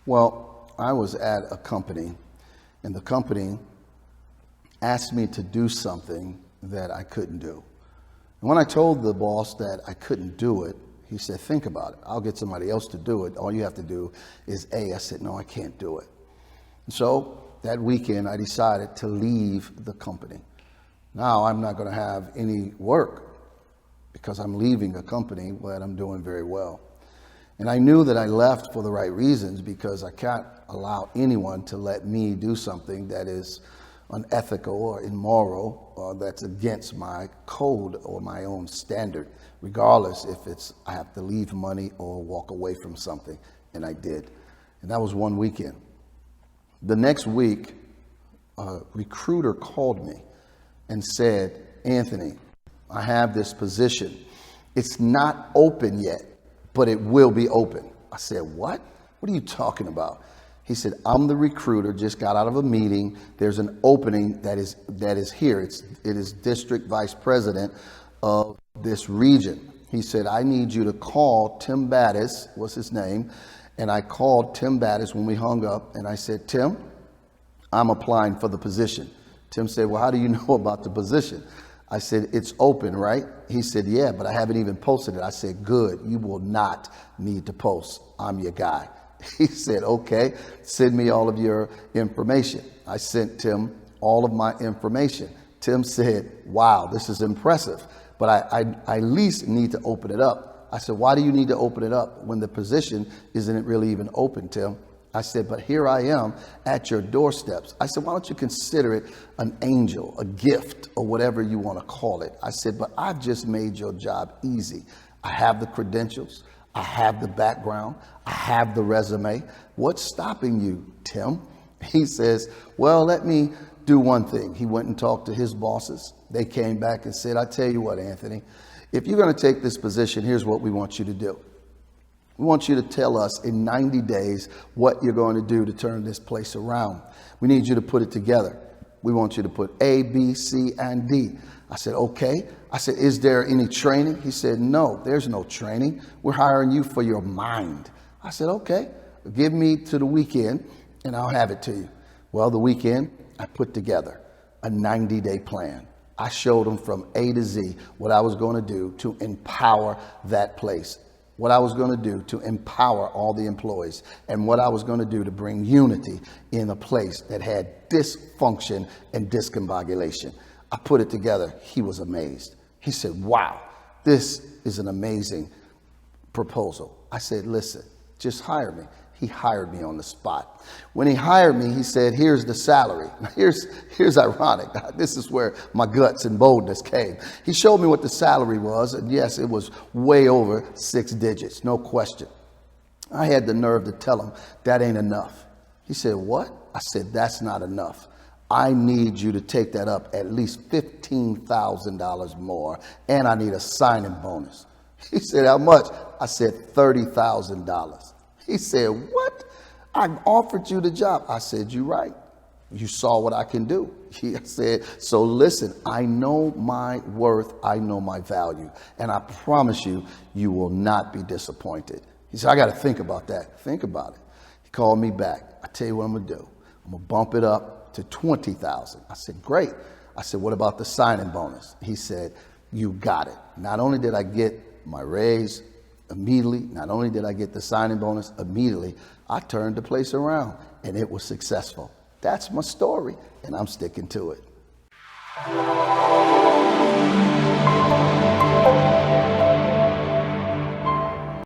Well, I was at a company, and the company asked me to do something that I couldn't do. And when I told the boss that I couldn't do it, he said, think about it. I'll get somebody else to do it. All you have to do is A. I said, no, I can't do it. And so that weekend, I decided to leave the company. Now I'm not going to have any work because I'm leaving a company that I'm doing very well. And I knew that I left for the right reasons, because I can't allow anyone to let me do something that is unethical or immoral or that's against my code or my own standard, regardless if it's I have to leave money or walk away from something. And I did. And that was one weekend. The next week, a recruiter called me and said, Anthony, I have this position. It's not open yet, but it will be open. I said, what? What are you talking about? He said, I'm the recruiter, just got out of a meeting. There's an opening that is here. It is district vice president of this region. He said, I need you to call Tim Battis, what's his name? And I called Tim Battis when we hung up, and I said, Tim, I'm applying for the position. Tim said, well, how do you know about the position? I said, it's open, right? He said, yeah, but I haven't even posted it. I said, good, you will not need to post. I'm your guy. He said, okay, send me all of your information. I sent Tim all of my information. Tim said, wow, this is impressive, but I at least need to open it up. I said, why do you need to open it up when the position isn't really even open, Tim? I said, but here I am at your doorsteps. I said, why don't you consider it an angel, a gift, or whatever you want to call it? I said, but I've just made your job easy. I have the credentials. I have the background. I have the resume. What's stopping you, Tim? He says, well, let me do one thing. He went and talked to his bosses. They came back and said, I tell you what, Anthony, if you're going to take this position, here's what we want you to do. We want you to tell us in 90 days what you're going to do to turn this place around. We need you to put it together. We want you to put A, B, C, and D. I said, okay. I said, is there any training? He said, no, there's no training. We're hiring you for your mind. I said, okay, give me to the weekend and I'll have it to you. Well, the weekend, I put together a 90-day plan. I showed them from A to Z what I was going to do to empower that place, what I was going to do to empower all the employees, and what I was going to do to bring unity in a place that had dysfunction and discombobulation. I put it together. He was amazed. He said, wow, this is an amazing proposal. I said, listen, just hire me. He hired me on the spot. When he hired me, he said, here's the salary. Here's ironic. This is where my guts and boldness came. He showed me what the salary was. And yes, it was way over 6 digits, no question. I had the nerve to tell him that ain't enough. He said, what? I said, that's not enough. I need you to take that up at least $15,000 more. And I need a signing bonus. He said, how much? I said, $30,000. He said, what? I offered you the job. I said, you're right. You saw what I can do. He said, so listen, I know my worth. I know my value. And I promise you, you will not be disappointed. He said, I got to think about that. Think about it. He called me back. I tell you what I'm going to do. I'm going to bump it up to 20,000. I said, great. I said, what about the signing bonus? He said, you got it. Not only did I get my raise immediately, not only did I get the signing bonus immediately, I turned the place around and it was successful. That's my story and I'm sticking to it.